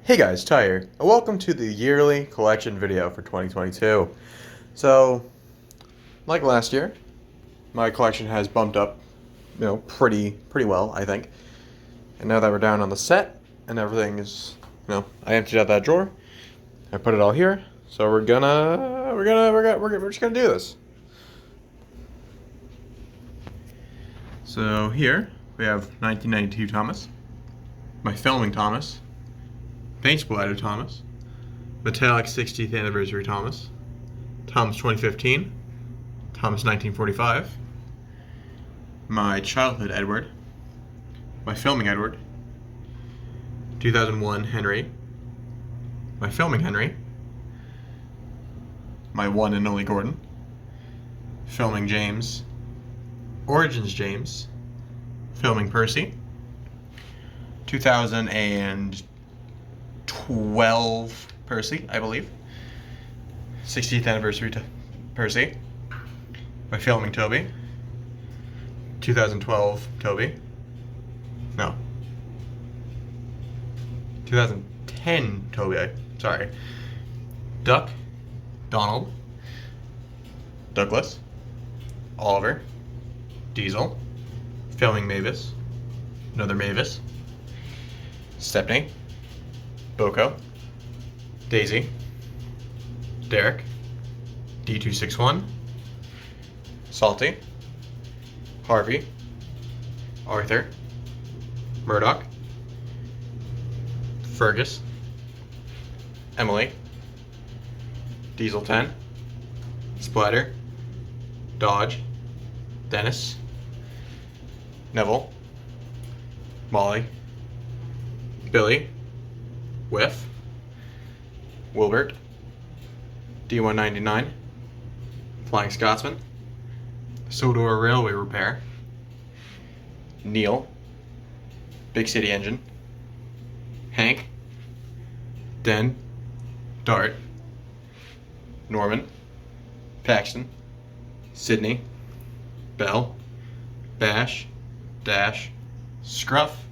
Hey guys, Ty here, and welcome to the yearly collection video for 2022. So, like last year, my collection has bumped up, pretty well, I think. And now that we're down on the set and everything is, I emptied out that drawer, I put it all here. So we're just gonna do this. So here we have 1992 Thomas, my filming Thomas, paint splatter Thomas, metallic 60th anniversary Thomas, Thomas 2015, Thomas 1945, my childhood Edward, my filming Edward, 2001 Henry, my filming Henry, my one and only Gordon, filming James, Origins James, filming Percy, 2012 Percy, I believe, 60th anniversary to Percy, by filming Toby, 2012 Toby, no, 2010 Toby, sorry, Duck, Donald, Douglas, Oliver, Diesel, filming Mavis, another Mavis, Stepney, Boko, Daisy, Derek, D261, Salty, Harvey, Arthur, Murdoch, Fergus, Emily, Diesel 10, Splatter, Dodge, Dennis, Neville, Molly, Billy, Whiff, Wilbert, D199, Flying Scotsman, Sodor Railway Repair, Neil, Big City Engine, Hank, Den, Dart, Norman, Paxton, Sydney, Bell, Bash, Dash, Scruff,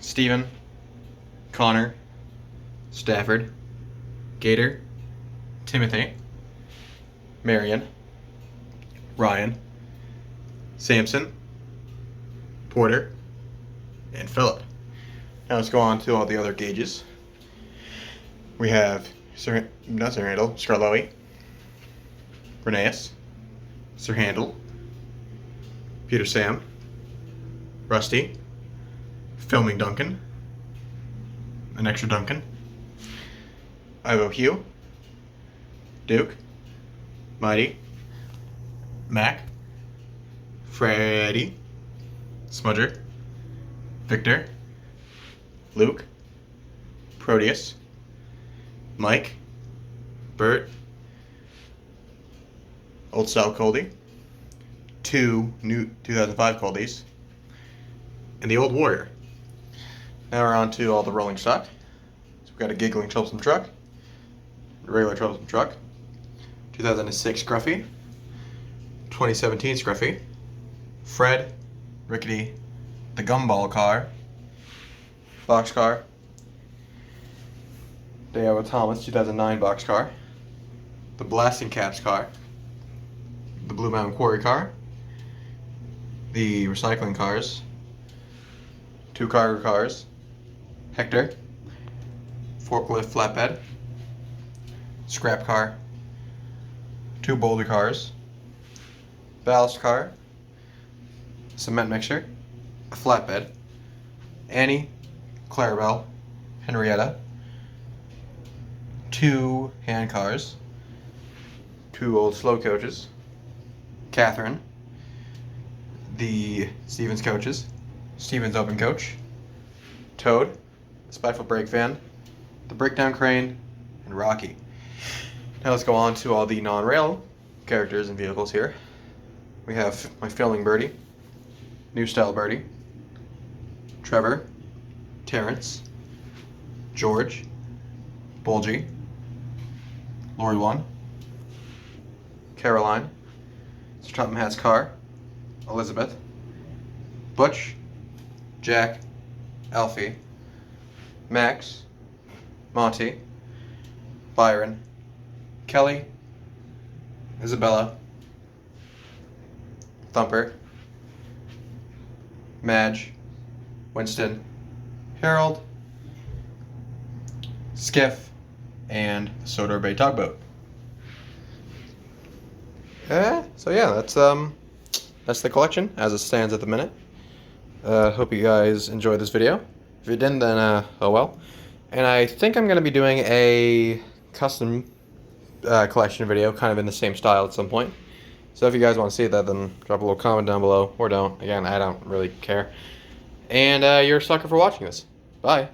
Stephen, Connor, Stafford, Gator, Timothy, Marion, Ryan, Samson, Porter, and Philip. Now let's go on to all the other gauges. We have Scarlowy, Reneus, Sir Handel, Peter Sam, Rusty, filming Duncan, an extra Duncan, Ivo Hugh, Duke, Mighty, Mac, Freddy, Smudger, Victor, Luke, Proteus, Mike, Bert, Old Style Coldy, two new 2005 Coldies, and the Old Warrior. Now we're on to all the rolling stock. So we've got a Giggling Troublesome Truck, a regular Troublesome Truck, 2006 Scruffy, 2017 Scruffy, Fred, Rickety, the Gumball Car, Boxcar, Dayawa Thomas 2009 Boxcar, the Blasting Caps Car, the Blue Mountain Quarry Car, the Recycling Cars, two Cargo Cars, Hector, Forklift Flatbed, Scrap Car, two Boulder Cars, Ballast Car, Cement Mixer, a Flatbed, Annie, Clarabelle, Henrietta, two Hand Cars, two Old Slow Coaches, Catherine, the Stevens Coaches, Stevens Open Coach, Toad, the Spiteful Brake Van, the Breakdown Crane, and Rocky. Now let's go on to all the non-rail characters and vehicles here. We have my filming Birdie, New Style Birdie, Trevor, Terrence, George, Bulgy, Lori 1, Caroline, Sir Topham Hatt's car, Elizabeth, Butch, Jack, Alfie, Max, Monty, Byron, Kelly, Isabella, Thumper, Madge, Winston, Harold, Skiff, and Sodor Bay Tugboat. So yeah, that's the collection as it stands at the minute. Hope you guys enjoyed this video. If you didn't, then oh well. And I think I'm gonna be doing a custom collection video, kind of in the same style at some point. So if you guys want to see that, then drop a little comment down below, or don't. Again, I don't really care. And you're a sucker for watching this. Bye.